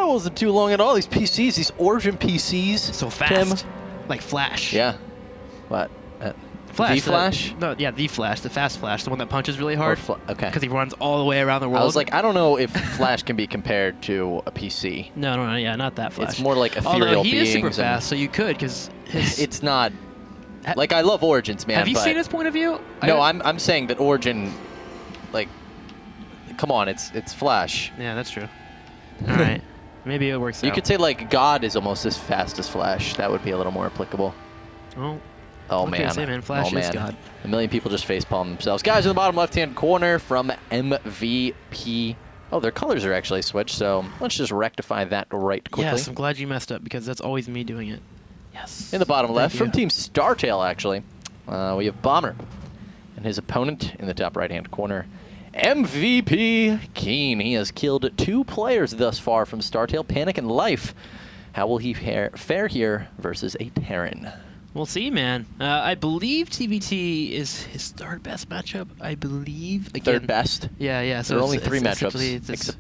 That wasn't too long at all. These PCs, these Origin PCs. So fast. Like Flash. Yeah. What? Flash. The Flash? No, yeah, the Flash, the fast Flash, the one that punches really hard. Okay. Because he runs all the way around the world. I was like, I don't know if Flash can be compared to a PC. No, yeah, not that Flash. It's more like ethereal Although he beings. is super fast, so you could, because his... It's not... Like, I love Origins, man. Have you seen his point of view? No, I'm saying that Origin, like, come on, it's Flash. Yeah, that's true. All right. Maybe it works out. You could say, like, God is almost as fast as Flash. That would be a little more applicable. Oh, man. Say, man. Flash is God. A million people just facepalm themselves. Guys in the bottom left-hand corner from MVP. Oh, their colors are actually switched, so let's just rectify that right quickly. Yes, I'm glad you messed up, because that's always me doing it. Yes. In the bottom left, from Team StarTale, actually, we have Bomber. And his opponent in the top right-hand corner, MVP Keen. He has killed 2 players thus far from StarTale, Panic and Life. How will he fare here versus a Terran? We'll see, man. I believe TBT is his 3rd best matchup. I believe. Again, 3rd best? Yeah. So there are only 3 matchups.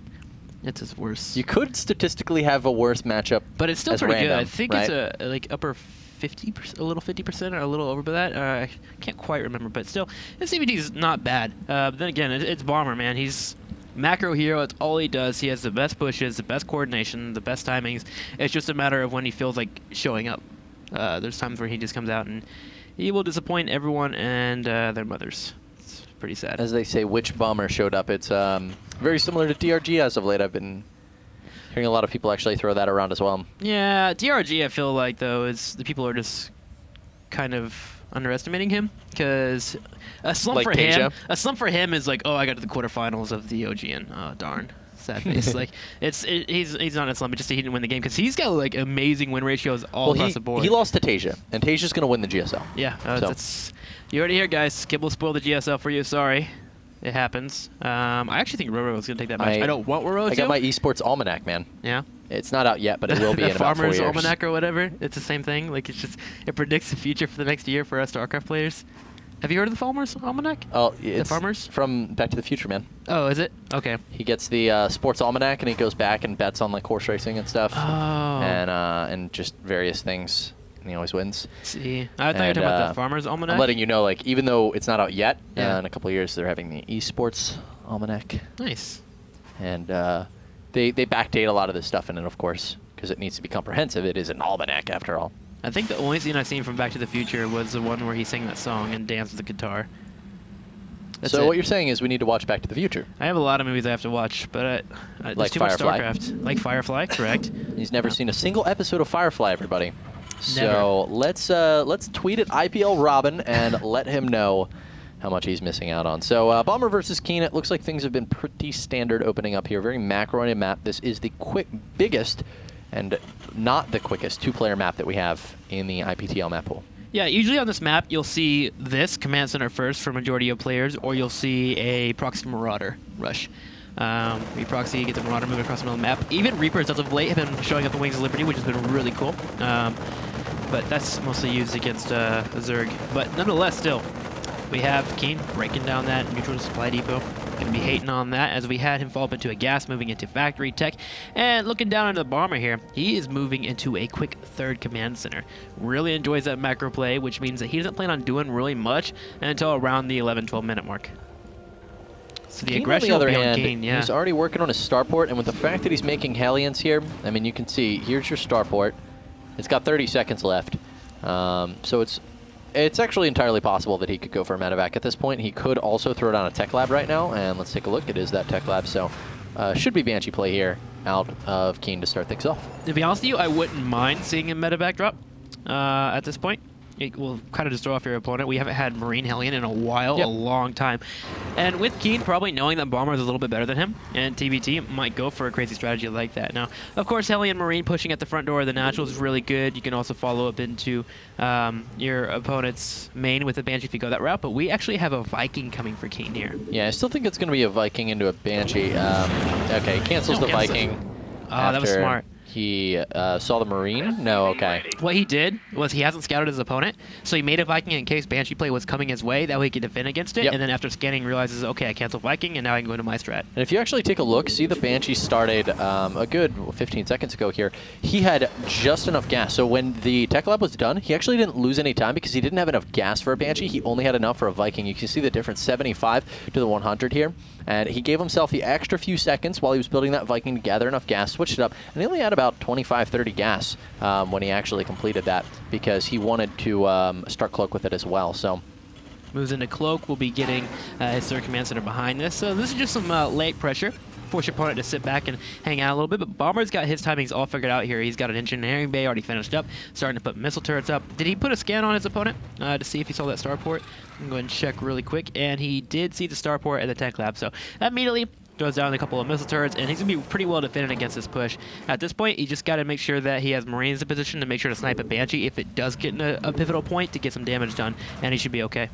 It's his worst. You could statistically have a worse matchup, but it's still pretty random, good. I think right? it's a like upper 50%, a little 50%, or a little over that. I can't quite remember, but still, his TBT is not bad. But then again, it's Bomber, man. He's macro hero. It's all he does. He has the best pushes, the best coordination, the best timings. It's just a matter of when he feels like showing up. There's times where he just comes out and he will disappoint everyone and their mothers. It's pretty sad. As they say, which Bomber showed up? It's very similar to DRG as of late. I've been hearing a lot of people actually throw that around as well. Yeah, DRG, I feel like, though, is the people are just kind of underestimating him, because a slump for him is like, oh, I got to the quarterfinals of the OGN. Oh, darn. Sad face. Like, he's not in a slump. It's just he didn't win the game, because he's got like amazing win ratios all across the board. He lost to Tasia, and Tasia's going to win the GSL. Yeah, that's, you already hear, guys. Skip will spoil the GSL for you. Sorry. It happens. I actually think Roro is going to take that match. I don't want Roro to. I got my esports almanac, man. Yeah? It's not out yet, but it will be in about 4 years. Farmer's almanac or whatever. It's the same thing. Like, it predicts the future for the next year for us StarCraft players. Have you heard of the Farmer's almanac? Oh, it's the Farmer's? From Back to the Future, man. Oh, is it? Okay. He gets the sports almanac, and he goes back and bets on like horse racing and stuff. Oh. And just various things. And he always wins. See, I thought you were talking about the Farmer's Almanac. I'm letting you know, like, even though it's not out yet, in a couple of years, they're having the esports almanac. Nice. And they backdate a lot of this stuff in it, of course, because it needs to be comprehensive. It is an almanac, after all. I think the only scene I've seen from Back to the Future was the one where he sang that song and danced with the guitar. So what you're saying is we need to watch Back to the Future. I have a lot of movies I have to watch, but like too Firefly. much StarCraft. Like Firefly, correct. He's never seen a single episode of Firefly, everybody. So let's tweet at IPL Robin and let him know how much he's missing out on. So Bomber versus Keen, it looks like things have been pretty standard opening up here. Very macro-oriented map. This is the biggest and not the quickest 2-player map that we have in the IPTL map pool. Yeah, usually on this map, you'll see this Command Center first for majority of players, or you'll see a Proxy Marauder rush. We proxy, get the Marauder moving across the middle of the map. Even Reapers, as of late, have been showing up in Wings of Liberty, which has been really cool. But that's mostly used against Zerg. But nonetheless, still, we have Keen breaking down that neutral supply depot. Going to be hating on that, as we had him fall up into a gas, moving into factory tech. And looking down into the Bomber here, he is moving into a quick 3rd command center. Really enjoys that macro play, which means that he doesn't plan on doing really much until around the 11-12 minute mark. So the aggression on the other hand, he's already working on his starport, and with the fact that he's making Hellions here, I mean, you can see, here's your starport. It's got 30 seconds left. So it's actually entirely possible that he could go for a medevac at this point. He could also throw down a tech lab right now, and let's take a look. It is that tech lab, so should be Banshee play here out of Keen to start things off. To be honest with you, I wouldn't mind seeing a medevac drop at this point. It will kind of just throw off your opponent. We haven't had Marine Hellion in a while, a long time. And with Keen probably knowing that Bomber is a little bit better than him, and TBT might go for a crazy strategy like that. Now, of course, Hellion Marine pushing at the front door of the Naturals is really good. You can also follow up into your opponent's main with a Banshee if you go that route, but we actually have a Viking coming for Keen here. Yeah, I still think it's going to be a Viking into a Banshee. Okay, cancels the Viking. Oh, that was smart. He saw the Marine? No, okay. What he did was he hasn't scouted his opponent, so he made a Viking in case Banshee play was coming his way, that way he could defend against it, Yep. and then after scanning realizes, okay, I cancel Viking, and now I can go into my strat. And if you actually take a look, see the Banshee started a good 15 seconds ago here. He had just enough gas. So when the tech lab was done, he actually didn't lose any time because he didn't have enough gas for a Banshee. He only had enough for a Viking. You can see the difference, 75 to the 100 here. And he gave himself the extra few seconds while he was building that Viking to gather enough gas, switched it up, and he only had about 25, 30 gas when he actually completed that because he wanted to start Cloak with it as well. So Moves into Cloak, will be getting his third command center behind this. So this is just some leg pressure. Force your opponent to sit back and hang out a little bit, but Bomber's got his timings all figured out here. He's got an engineering bay already finished up, starting to put missile turrets up. Did he put a scan on his opponent to see if he saw that starport? I'm going to check really quick, and he did see the starport at the tech lab, so immediately goes down a couple of missile turrets, and he's going to be pretty well defended against this push. At this point, you just got to make sure that he has Marines in position to make sure to snipe a Banshee if it does get in a pivotal point to get some damage done, and he should be okay.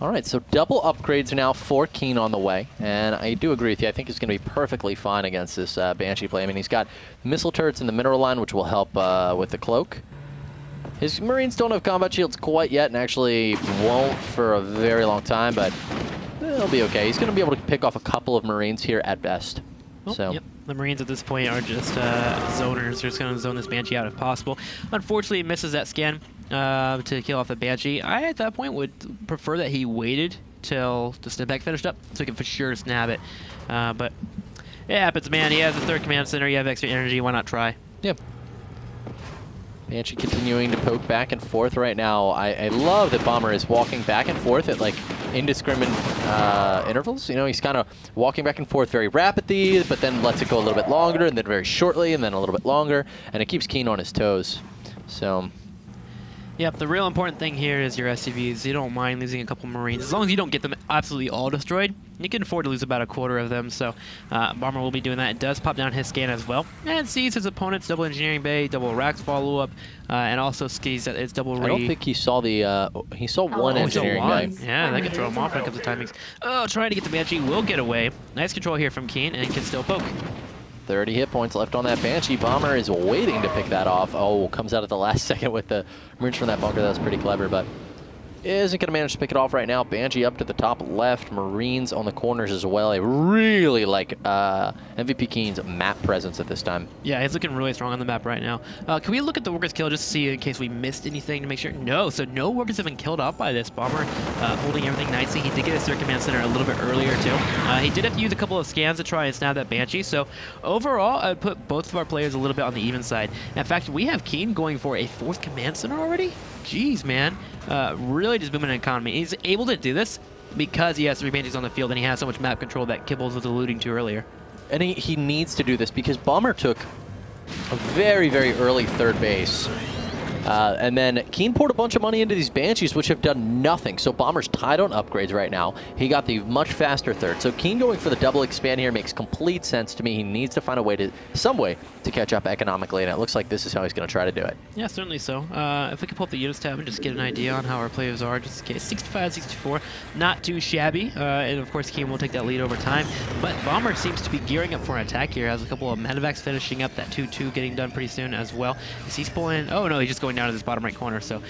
all right, so double upgrades now for Keen on the way, and I do agree with you. I think he's going to be perfectly fine against this Banshee play. I mean, he's got missile turrets in the mineral line, which will help with the Cloak. His Marines don't have combat shields quite yet, and actually won't for a very long time, but they'll be okay. He's going to be able to pick off a couple of Marines here at best. Oh, So. Yep. The Marines at this point are just zoners. They're just going to zone this Banshee out if possible. Unfortunately, he misses that scan to kill off the Banshee. I, at that point, would prefer that he waited till the snip back finished up so he can for sure snap it. But it happens, man. He has a third command center. You have extra energy. Why not try? Yep. Banshee continuing to poke back and forth right now. I love that Bomber is walking back and forth at like indiscriminate intervals. You know, he's kind of walking back and forth very rapidly, but then lets it go a little bit longer, and then very shortly, and then a little bit longer, and it keeps Keen on his toes. So. Yep, the real important thing here is your SCVs. You don't mind losing a couple Marines. As long as you don't get them absolutely all destroyed, you can afford to lose about a quarter of them. So Bomber will be doing that. It does pop down his scan as well. And sees his opponent's double engineering bay, double racks follow-up, and also sees that it's double I don't think he saw the, he saw one engineering bay. Yeah, that can throw him off when it comes to timings. Oh, trying to get the Banshee will get away. Nice control here from Keen, and can still poke. 30 hit points left on that Banshee. Bomber is waiting to pick that off. Oh, comes out at the last second with the Marines from that bunker. That was pretty clever, but isn't going to manage to pick it off right now. Banshee up to the top left. Marines on the corners as well. I really like MVP Keen's map presence at this time. Yeah, he's looking really strong on the map right now. Can we look at the workers kill just to see in case we missed anything to make sure? No, so no workers have been killed off by this. Bomber holding everything nicely. He did get his third command center a little bit earlier too. He did have to use a couple of scans to try and snap that Banshee. So overall, I'd put both of our players a little bit on the even side. In fact, we have Keen going for a fourth command center already? Jeez, man. Really just booming an economy. He's able to do this because he has 3 Banshees on the field and he has so much map control that Kibbles was alluding to earlier. And he needs to do this because Bomber took a very, very early third base. And then Keen poured a bunch of money into these Banshees, which have done nothing. So Bomber's tied on upgrades right now. He got the much faster third. So Keen going for the double expand here makes complete sense to me. He needs to find a way to, some way, to catch up economically, and it looks like this is how he's going to try to do it. Yeah, certainly so. If we could pull up the units tab and just get an idea on how our players are, just in case. 65, 64, not too shabby. And of course, Keen will take that lead over time. But Bomber seems to be gearing up for an attack here. Has a couple of medevacs finishing up, that 2-2 getting done pretty soon as well. He's pulling, oh no, he's just going down to this bottom right corner. So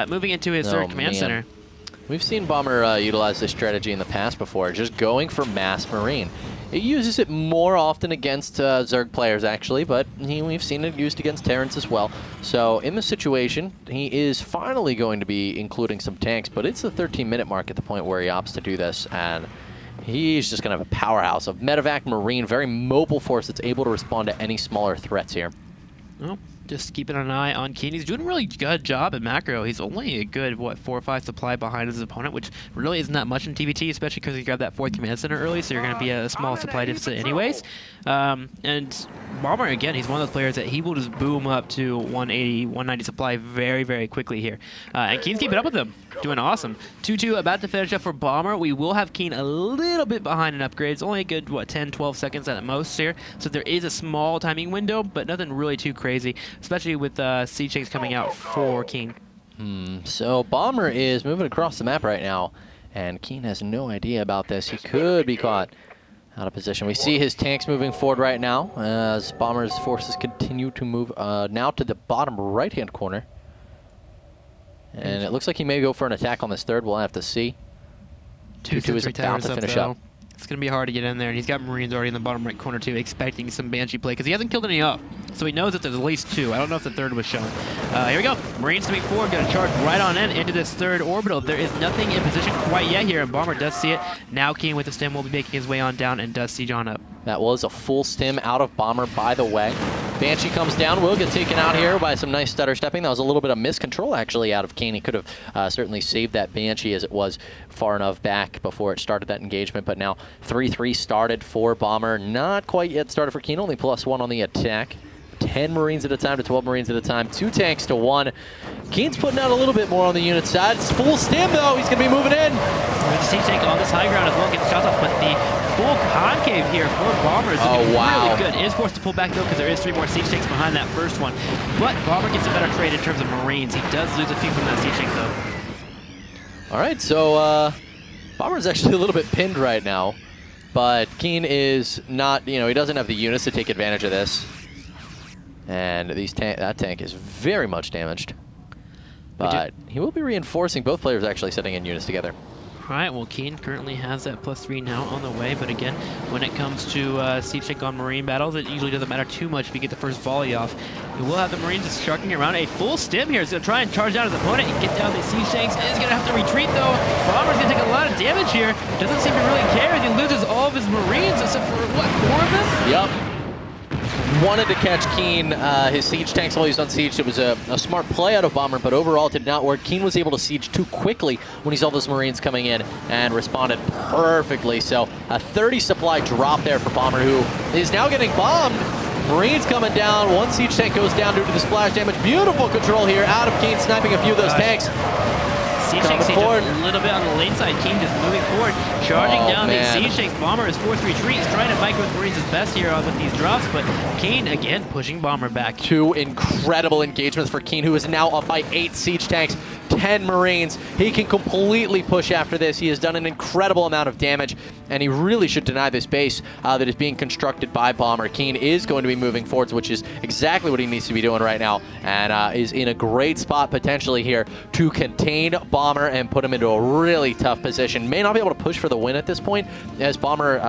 moving into his third command center. We've seen Bomber utilize this strategy in the past before, just going for mass Marine. He uses it more often against Zerg players, actually, but we've seen it used against Terrans as well. So in this situation, he is finally going to be including some tanks, but it's the 13-minute mark at the point where he opts to do this, and he's just going to have a powerhouse of medevac Marine, very mobile force that's able to respond to any smaller threats here. Well, just keeping an eye on Keen. He's doing a really good job at macro. He's only a good, 4 or 5 supply behind his opponent, which really isn't that much in TVT, especially because he grabbed that 4th command center early, so you're going to be a small supply deficit anyways. And Bomber, again, he's one of those players that he will just boom up to 180, 190 supply very, very quickly here. And Keen's keeping up with him. Doing awesome. 2-2 about to finish up for Bomber. We will have Keen a little bit behind in upgrades. Only a good, 10, 12 seconds at most here. So there is a small timing window, but nothing really too crazy, especially with Siege Tanks coming out for Keen. So Bomber is moving across the map right now, and Keen has no idea about this. He could be caught. Out of position. We see his tanks moving forward right now as Bomber's forces continue to move now to the bottom right-hand corner. And it looks like he may go for an attack on this third. We'll have to see. 2-2 is about to finish up. It's going to be hard to get in there, and he's got Marines already in the bottom right corner, too, expecting some Banshee play, because he hasn't killed any off. So he knows that there's at least 2. I don't know if the third was shown. Here we go. Marines moving forward, going to charge right on in into this third orbital. There is nothing in position quite yet here, and Bomber does see it. Now Keen with the stem will be making his way on down and does siege on up. That was a full stim out of Bomber, by the way. Banshee comes down, will get taken out here by some nice stutter stepping. That was a little bit of miscontrol, actually, out of Keen. He could have certainly saved that Banshee as it was far enough back before it started that engagement, but now 3-3 started for Bomber. Not quite yet started for Keen, only +1 on the attack. 10 Marines at a time to 12 Marines at a time. 2 tanks to 1. Keen's putting out a little bit more on the unit side. It's full stim, though. He's going to be moving in. With the siege tank on this high ground as well, gets shots off, but the full concave here for Bomber is looking really good. Is forced to pull back, though, because there is 3 more siege tanks behind that first one. But Bomber gets a better trade in terms of Marines. He does lose a few from that siege tank, though. All right, so Bomber's actually a little bit pinned right now, but Keen is not, he doesn't have the units to take advantage of this. And that tank is very much damaged. But he will be reinforcing. Both players actually setting in units together. All right, well, Keen currently has that +3 now on the way. But again, when it comes to siege tank on Marine battles, it usually doesn't matter too much if you get the first volley off. You will have the Marines just sharking around. A full stim here is going to try and charge down his opponent and get down the siege tanks. Is going to have to retreat, though. Bomber's going to take a lot of damage here. Doesn't seem to really care as he loses all of his Marines, except for, what, 4 of them? Yep. Wanted to catch Keen, his siege tanks while he's on siege. It was a smart play out of Bomber, but overall it did not work. Keen was able to siege too quickly when he saw those Marines coming in and responded perfectly. So a 30 supply drop there for Bomber, who is now getting bombed. Marines coming down. 1 siege tank goes down due to the splash damage. Beautiful control here out of Keen, sniping a few of those tanks. Siege tanks a little bit on the lane side. Keen just moving forward, charging down the siege tanks. Bomber is forced to retreat. He's trying to micro with Marines his best here with these drops, but Keen again pushing Bomber back. 2 incredible engagements for Keen, who is now up by 8 siege tanks. 10 Marines. He can completely push after this. He has done an incredible amount of damage, and he really should deny this base that is being constructed by Bomber. Keen is going to be moving forwards, which is exactly what he needs to be doing right now, and is in a great spot potentially here to contain Bomber and put him into a really tough position. May not be able to push for the win at this point, as Bomber,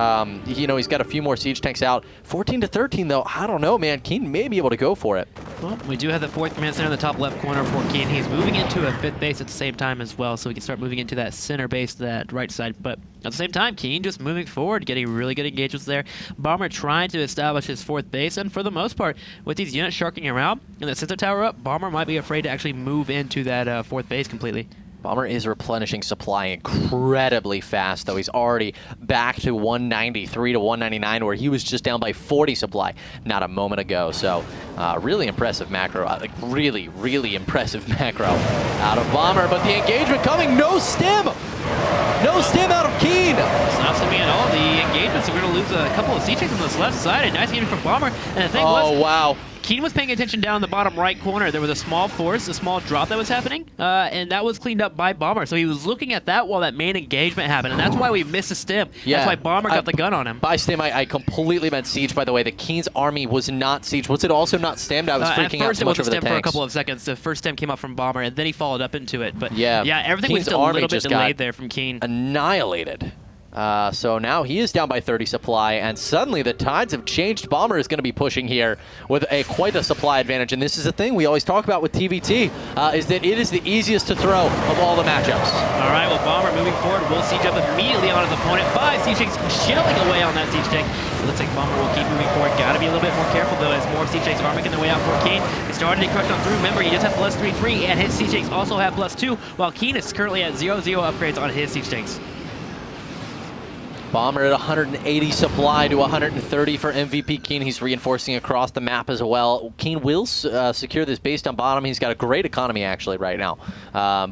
he's got a few more siege tanks out. 14-13, though, I don't know, man. Keen may be able to go for it. Well, we do have the 4th command center in the top left corner for Keen. He's moving into a 5th base at the same time as well, so we can start moving into that center base, that right side. But at the same time, Keen just moving forward, getting really good engagements there. Bomber trying to establish his 4th base, and for the most part, with these units sharking around and the sensor tower up, Bomber might be afraid to actually move into that 4th base completely. Bomber is replenishing supply incredibly fast, though. He's already back to 193 to 199, where he was just down by 40 supply not a moment ago. So really impressive macro, really, really impressive macro out of Bomber. But the engagement coming, no stim! No stim out of Keen! It's not stimming at all. The engagements, so we're going to lose a couple of siege tanks on this left side. A nice game from Bomber. And the thing wow. Keen was paying attention down in the bottom right corner. There was a small force, a small drop that was happening, and that was cleaned up by Bomber. So he was looking at that while that main engagement happened, and that's why we missed a stim. Yeah, that's why Bomber got the gun on him. By stim, I completely meant siege, by the way. The Keen's army was not siege. Was it also not stemmed? I was freaking out so much over the tanks. For a couple of seconds. The first stem came up from Bomber, and then he followed up into it. But yeah, everything Keen's was still a little bit delayed there from Keen. Annihilated. So now he is down by 30 supply, and suddenly the tides have changed. Bomber is going to be pushing here with quite a supply advantage, and this is a thing we always talk about with TVT, is that it is the easiest to throw of all the matchups. All right, well, Bomber moving forward will siege up immediately on his opponent. 5 siege tanks shelling away on that siege tank. It looks like Bomber will keep moving forward. Got to be a little bit more careful, though, as more siege tanks are making their way out for Keen. He's starting to crush on through. Remember, he just has +3-3, and his siege tanks also have +2, while Keen is currently at 0-0 upgrades on his siege tanks. Bomber at 180 supply to 130 for MVP Keen. He's reinforcing across the map as well. Keen will secure this base down bottom. He's got a great economy actually right now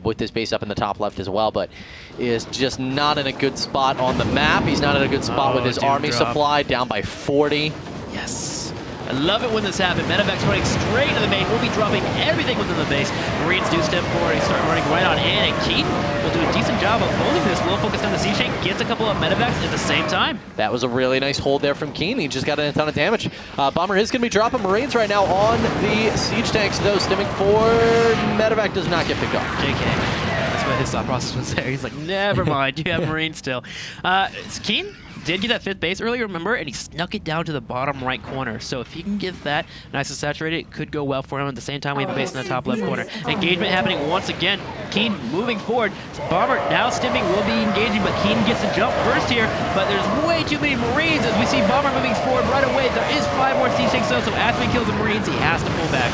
with this base up in the top left as well, but is just not in a good spot on the map. He's not in a good spot with his army supply down by 40. Yes. I love it when this happens. Medevac's running straight to the main. We'll be dropping everything within the base. Marines do step forward and start running right on in. And Keen will do a decent job of holding this. Will focus on the siege tank, gets a couple of Medevacs at the same time. That was a really nice hold there from Keen. He just got in a ton of damage. Bomber is going to be dropping Marines right now on the siege tanks, though. Stimming forward. Medevac does not get picked off. JK. That's what his thought process was there. He's like, never mind, you have Marines still. Keen did get that 5th base earlier, remember, and he snuck it down to the bottom right corner. So if he can get that nice and saturated, it could go well for him. At the same time, we have a base in the top left corner. Engagement happening once again. Keen moving forward. Bomber now stimming, will be engaging, but Keen gets the jump first here. But there's way too many Marines as we see Bomber moving forward right away. There is 5 more siege tanks though, so after he kills the Marines, he has to pull back.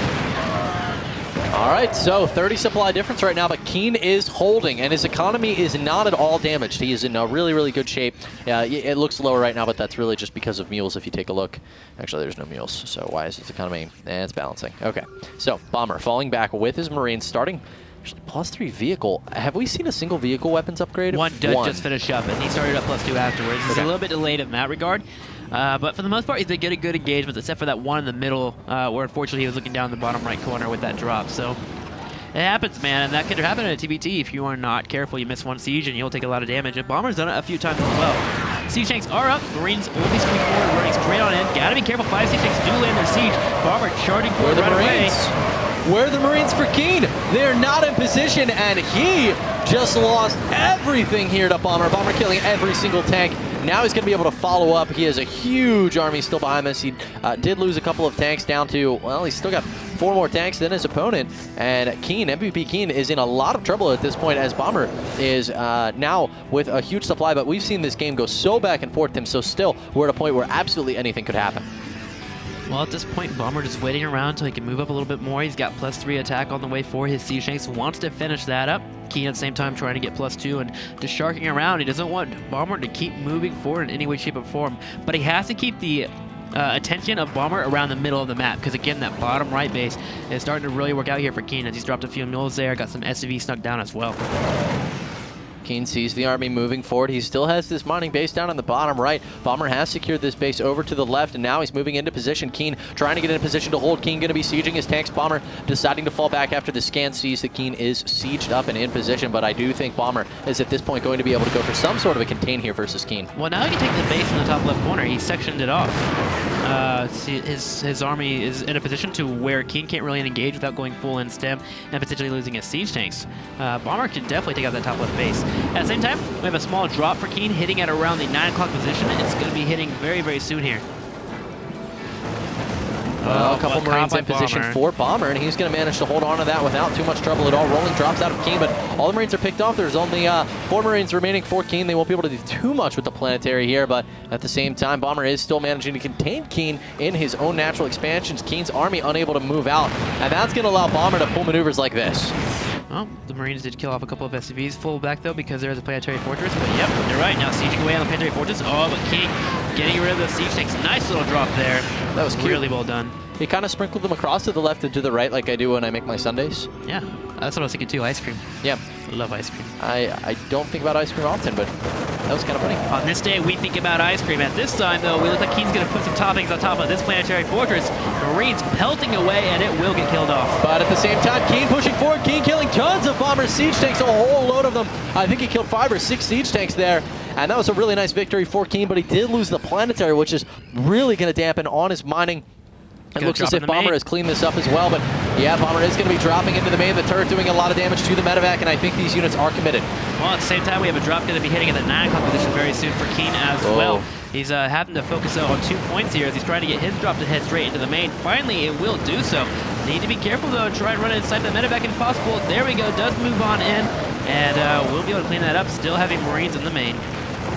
All right, so 30 supply difference right now, but Keen is holding, and his economy is not at all damaged. He is in a really, really good shape. It looks lower right now, but that's really just because of mules if you take a look. Actually, there's no mules, so why is his economy? It's balancing. Okay, so Bomber falling back with his Marines, starting actually +3 vehicle. Have we seen a single vehicle weapons upgrade? One did just finish up, and he started up +2 afterwards. He's a little bit delayed in that regard. But for the most part, he's been getting good engagements, except for that one in the middle, where unfortunately he was looking down the bottom right corner with that drop. So it happens, man, and that could happen in a TBT if you are not careful. You miss one siege and you'll take a lot of damage. And Bomber's done it a few times as well. Siege tanks are up. Marines will be swinging forward, running straight on in. Gotta be careful. 5 siege tanks do land their siege. Bomber charging forward right away. Where are the Marines for Keen? They're not in position, and he just lost everything here to Bomber. Bomber killing every single tank. Now he's going to be able to follow up. He has a huge army still behind us. He did lose a couple of tanks down to, well, he's still got 4 more tanks than his opponent. And Keen, MVP Keen, is in a lot of trouble at this point as Bomber is now with a huge supply. But we've seen this game go so back and forth with him, so still we're at a point where absolutely anything could happen. Well, at this point, Bomber just waiting around until he can move up a little bit more. He's got +3 attack on the way for his siege tanks. Wants to finish that up. Keen at the same time trying to get +2 and just sharking around. He doesn't want Bomber to keep moving forward in any way, shape, or form. But he has to keep the attention of Bomber around the middle of the map, because again, that bottom right base is starting to really work out here for Keen as he's dropped a few mules there. Got some SCV snuck down as well. Keen sees the army moving forward. He still has this mining base down on the bottom right. Bomber has secured this base over to the left, and now he's moving into position. Keen trying to get in a position to hold. Keen going to be sieging his tanks. Bomber deciding to fall back after the scan sees that Keen is sieged up and in position, but I do think Bomber is at this point going to be able to go for some sort of a contain here versus Keen. Well, now he can take the base in the top left corner. He sectioned it off. His army is in a position to where Keen can't really engage without going full in stem and potentially losing his siege tanks. Bomber can definitely take out that top left base. At the same time, we have a small drop for Keen hitting at around the 9 o'clock position. It's going to be hitting very, very soon here. Well, a couple Marines in position for Bomber, and he's going to manage to hold on to that without too much trouble at all. Rolling drops out of Keen, but all the Marines are picked off. There's only 4 Marines remaining for Keen. They won't be able to do too much with the planetary here, but at the same time, Bomber is still managing to contain Keen in his own natural expansions. Keen's army unable to move out, and that's going to allow Bomber to pull maneuvers like this. Well, the Marines did kill off a couple of SCVs. Full back, though, because there's a planetary fortress. But, yep, you're right. Now sieging away on the planetary fortress. Oh, but Keen getting rid of the siege tanks. Nice little drop there. That was really well done. He kind of sprinkled them across to the left and to the right like I do when I make my sundaes. Yeah, that's what I was thinking, too. Ice cream. Yeah. I love ice cream. I don't think about ice cream often, but that was kind of funny. On this day, we think about ice cream. At this time, though, we look like Keen's going to put some toppings on top of this planetary fortress. Marines pelting away, and it will get killed off. But at the same time, Keen pushing forward. Keen killing tons of Bomber siege tanks, a whole load of them. I think he killed 5 or 6 siege tanks there. And that was a really nice victory for Keen, but he did lose the planetary, which is really going to dampen on his mining. It looks as if Bomber has cleaned this up as well, but yeah, Bomber is going to be dropping into the main. The turret doing a lot of damage to the medevac, and I think these units are committed. Well, at the same time, we have a drop going to be hitting at the 9 o'clock position very soon for Keen as well. He's having to focus on 2 points here as he's trying to get his drop to head straight into the main. Finally, it will do so. Need to be careful, though. Try and run inside the medevac if possible. There we go. Does move on in, and we'll be able to clean that up. Still having Marines in the main.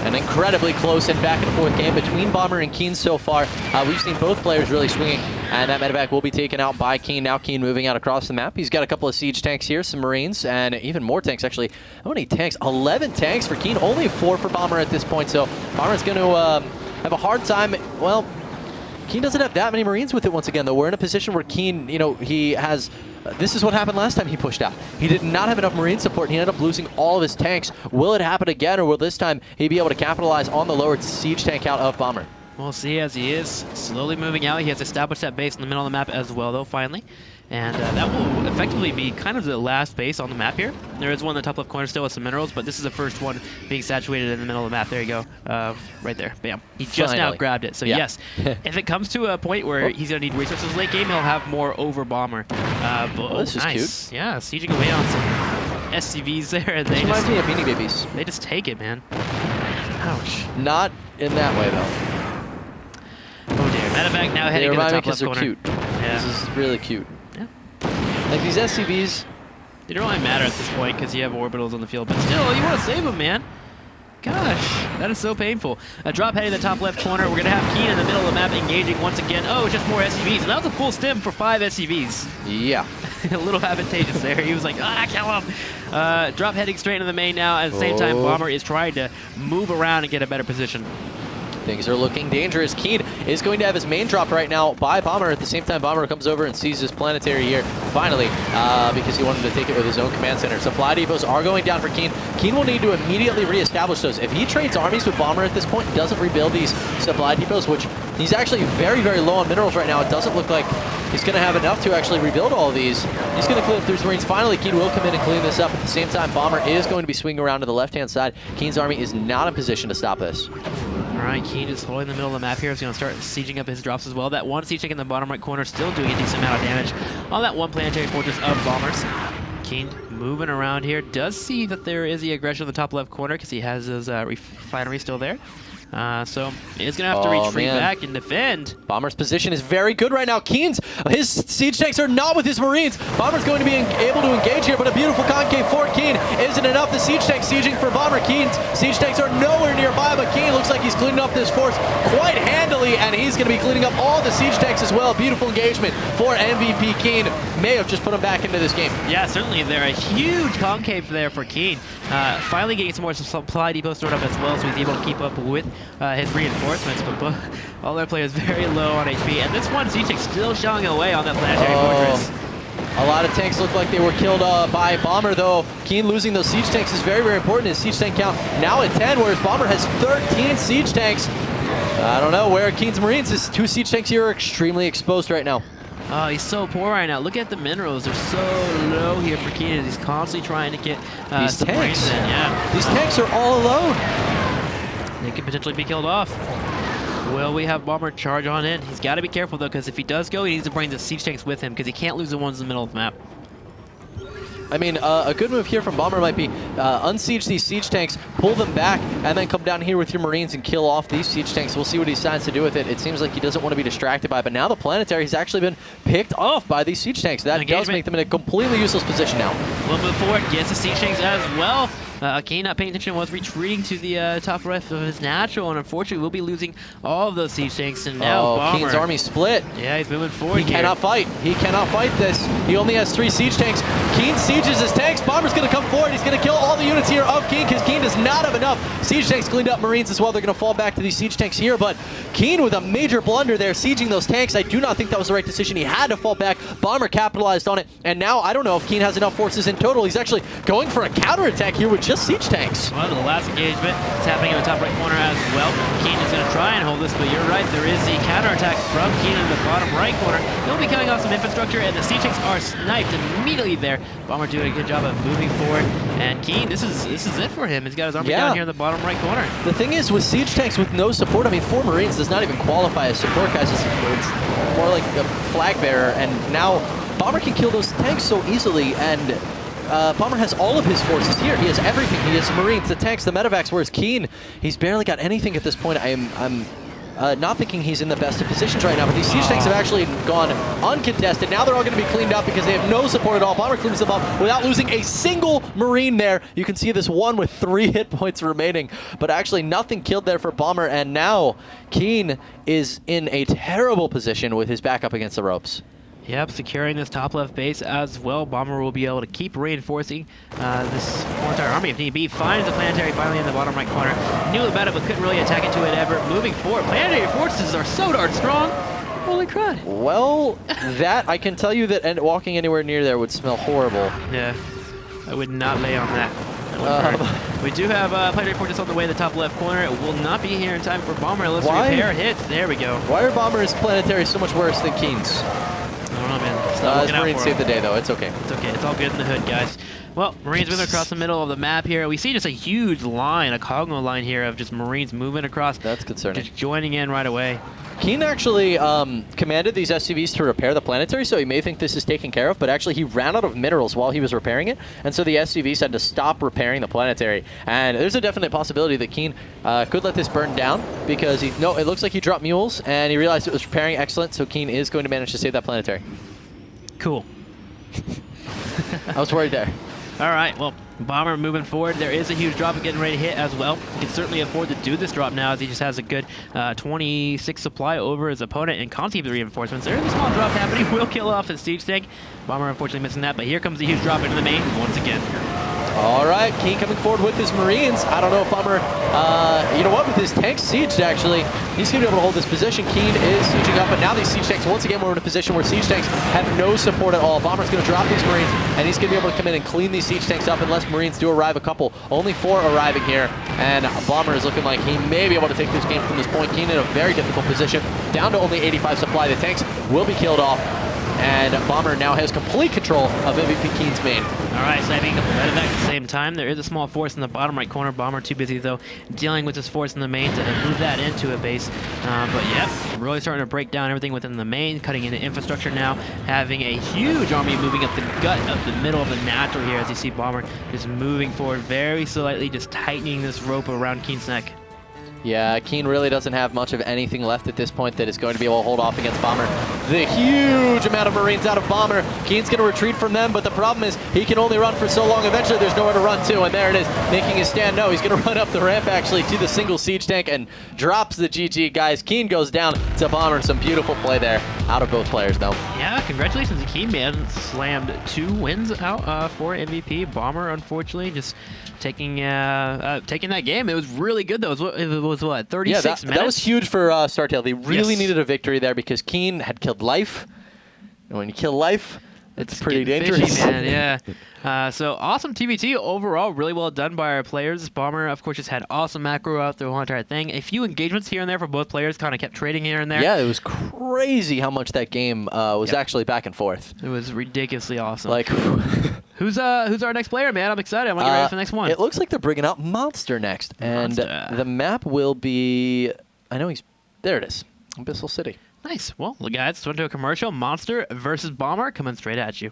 An incredibly close and back and forth game between Bomber and Keen so far. We've seen both players really swinging, and that medevac will be taken out by Keen. Now Keen moving out across the map. He's got a couple of siege tanks here, some Marines, and even more tanks, actually. How many tanks? 11 tanks for Keen, only 4 for Bomber at this point, so Bomber's going to have a hard time. Well, Keen doesn't have that many Marines with it once again, though. We're in a position where Keen, you know, he has... this is what happened last time he pushed out. He did not have enough Marine support, and he ended up losing all of his tanks. Will it happen again, or will this time he be able to capitalize on the lowered siege tank count of Bomber? We'll see as he is slowly moving out. He has established that base in the middle of the map as well, though, finally. And that will effectively be kind of the last base on the map here. There is one in the top left corner still with some minerals, but this is the first one being saturated in the middle of the map. There you go. Right there. Bam. He just now grabbed it. So yes, if it comes to a point where he's going to need resources late game, he'll have more over Bomber. But, this is nice. Cute. Yeah, sieging away on some SCVs there. This reminds me of Beanie Babies. They just take it, man. Ouch. Not in that way, though. Oh dear. Medevac now heading to the top left corner. Cute. Yeah. This is really cute. Yeah. Like these SCVs. They don't really matter at this point because you have orbitals on the field, but still, you want to save them, man. Gosh, that is so painful. A drop heading to the top left corner. We're going to have Keen in the middle of the map engaging once again. Oh, just more SCVs. And that was a full stim for 5 SCVs. Yeah. A little advantageous there. He was like, kill him. Drop heading straight into the main now. At the same time, Bomber is trying to move around and get a better position. Things are looking dangerous. Keen is going to have his main dropped right now by Bomber. At the same time, Bomber comes over and sees his planetary here, finally, because he wanted to take it with his own command center. Supply depots are going down for Keen. Keen will need to immediately reestablish those. If he trades armies with Bomber at this point, doesn't rebuild these supply depots, which he's actually very, very low on minerals right now. It doesn't look like he's going to have enough to actually rebuild all of these. He's going to clean up through his Marines. Finally, Keen will come in and clean this up. At the same time, Bomber is going to be swinging around to the left-hand side. Keen's army is not in position to stop this. All right, Keen is holding the middle of the map here. He's going to start sieging up his drops as well. That one siege tank in the bottom right corner still doing a decent amount of damage on that one planetary fortress of Bombers. Keen moving around here. Does see that there is the aggression in the top left corner because he has his refinery still there. So he's going to have to retreat back and defend. Bomber's position is very good right now. Keen's, his siege tanks are not with his Marines. Bomber's going to be able to engage here, but a beautiful concave for Keen isn't enough. The siege tanks sieging for Bomber. Keen's siege tanks are nowhere nearby, but Keen looks like he's cleaning up this force quite handily, and he's going to be cleaning up all the siege tanks as well. Beautiful engagement for MVP Keen. May have just put him back into this game. Yeah, certainly. They're a huge concave there for Keen. Finally getting some more supply depots stored up as well, so he's able to keep up with his reinforcements, but all their players very low on HP, and this one siege tank still showing away on that planetary fortress. A lot of tanks look like they were killed by Bomber, though. Keen losing those siege tanks is very, very important. His siege tank count now at 10, whereas Bomber has 13 siege tanks. I don't know where Keen's Marines. His 2 siege tanks here are extremely exposed right now. Oh, he's so poor right now. Look at the minerals. They're so low here for Keen. He's constantly trying to get these tanks. Yeah. These tanks are all alone. They could potentially be killed off. Will we have Bomber charge on in? He's got to be careful, though, because if he does go, he needs to bring the siege tanks with him, because he can't lose the ones in the middle of the map. I mean, a good move here from Bomber might be unsiege these siege tanks, pull them back, and then come down here with your Marines and kill off these siege tanks. We'll see what he decides to do with it. It seems like he doesn't want to be distracted by it, but now the planetary's actually been picked off by these siege tanks. That does make them in a completely useless position now. We'll move forward, gets the siege tanks as well. Keen, not paying attention, was retreating to the top left of his natural, and unfortunately we'll be losing all of those siege tanks, and now Bomber. Keen's army split. Yeah, he's moving forward. He cannot fight. He cannot fight this. He only has 3 siege tanks. Keen sieges his tanks. Bomber's going to come forward. He's going to kill all the units here of Keen, because Keen does not have enough siege tanks cleaned up. Marines as well. They're going to fall back to these siege tanks here, but Keen with a major blunder there, sieging those tanks. I do not think that was the right decision. He had to fall back. Bomber capitalized on it, and now I don't know if Keen has enough forces in total. He's actually going for a counterattack here with just siege tanks. Well, the last engagement is happening in the top right corner as well. Keen is going to try and hold this, but you're right, there is the counterattack from Keen in the bottom right corner. He'll be killing off some infrastructure, and the siege tanks are sniped immediately there. Bomber doing a good job of moving forward, and Keen, this is it for him. He's got his army down here in the bottom right corner. The thing is, with siege tanks with no support, I mean, 4 Marines does not even qualify as support guys. It's more like a flag bearer, and now Bomber can kill those tanks so easily, and Bomber has all of his forces here. He has everything. He has Marines, the tanks, the medevacs, whereas Keen, he's barely got anything at this point. I'm not thinking he's in the best of positions right now, but these siege tanks have actually gone uncontested. Now they're all going to be cleaned up because they have no support at all. Bomber cleans them up without losing a single Marine there. You can see this one with 3 hit points remaining, but actually nothing killed there for Bomber, and now Keen is in a terrible position with his back up against the ropes. Yep, securing this top left base as well. Bomber will be able to keep reinforcing this whole entire army if need be. Finds the planetary finally in the bottom right corner. Knew about it, but couldn't really attack into it ever. Moving forward, planetary forces are so darn strong. Holy crud. Well, that, I can tell you that walking anywhere near there would smell horrible. Yeah, I would not lay on that. We do have planetary fortress on the way in the top left corner. It will not be here in time for Bomber. Let's Why? repair hits. There we go. Why are Bomber's planetary so much worse than Keen's? I don't know, man. It's not His working out Marines for saved him. the day, though. It's okay. It's okay. It's all good in the hood, guys. Well, Marines moving across the middle of the map here. We see just a huge line, a Cogno line here of just Marines moving across. That's concerning. Just joining in right away. Keen actually commanded these SCVs to repair the planetary, so you may think this is taken care of, but actually he ran out of minerals while he was repairing it, and so the SCVs had to stop repairing the planetary. And there's a definite possibility that Keen could let this burn down, because it looks like he dropped mules, and he realized it was repairing. Excellent, so Keen is going to manage to save that planetary. Cool. I was worried there. All right, well, Bomber moving forward. There is a huge drop and getting ready to hit as well. He can certainly afford to do this drop now, as he just has a good 26 supply over his opponent and constantly reinforcements. There is a small drop happening. Will kill off his siege tank. Bomber unfortunately missing that, but here comes the huge drop into the main once again. All right, Keen coming forward with his Marines. I don't know if Bomber, you know what, with his tanks sieged, actually, he's going to be able to hold this position. Keen is sieging up, but now these siege tanks, once again, we're in a position where siege tanks have no support at all. Bomber's going to drop these Marines, and he's going to be able to come in and clean these siege tanks up unless Marines do arrive a couple. Only 4 arriving here, and Bomber is looking like he may be able to take this game from this point. Keen in a very difficult position, down to only 85 supply. The tanks will be killed off, and Bomber now has complete control of MVP Keen's main. All right, sniping the medevac at the same time. There is a small force in the bottom right corner. Bomber too busy, though, dealing with this force in the main to move that into a base. But yep, really starting to break down everything within the main, cutting into infrastructure now, having a huge army moving up the gut of the middle of the natural here, as you see Bomber just moving forward very slightly, just tightening this rope around Keen's neck. Yeah, Keen really doesn't have much of anything left at this point that is going to be able to hold off against Bomber. The huge amount of Marines out of Bomber. Keen's going to retreat from them, but the problem is he can only run for so long. Eventually, there's nowhere to run to, and there it is, making his stand. No, he's going to run up the ramp, actually, to the single siege tank and drops the GG. Guys, Keen goes down to Bomber. Some beautiful play there out of both players, though. Yeah, congratulations to Keen, man. Slammed 2 wins out for MVP. Bomber, unfortunately, just taking that game. It was really good, though. It was what, 36 minutes? That was huge for StarTale. They really Yes. needed a victory there because Keen had killed Life. And when you kill Life, it's pretty getting dangerous. fishy, man. Yeah. So awesome TBT overall. Really well done by our players. Bomber, of course, just had awesome macro out the whole entire thing. A few engagements here and there for both players. Kind of kept trading here and there. Yeah, it was crazy how much that game was actually back and forth. It was ridiculously awesome. Like, who's our next player, man? I'm excited. I want to get ready for the next one. It looks like they're bringing out Monster next, and Monster. the map will be. I know there. It is, Abyssal City. Nice. Well, guys, let's go to a commercial. Monster versus Bomber coming straight at you.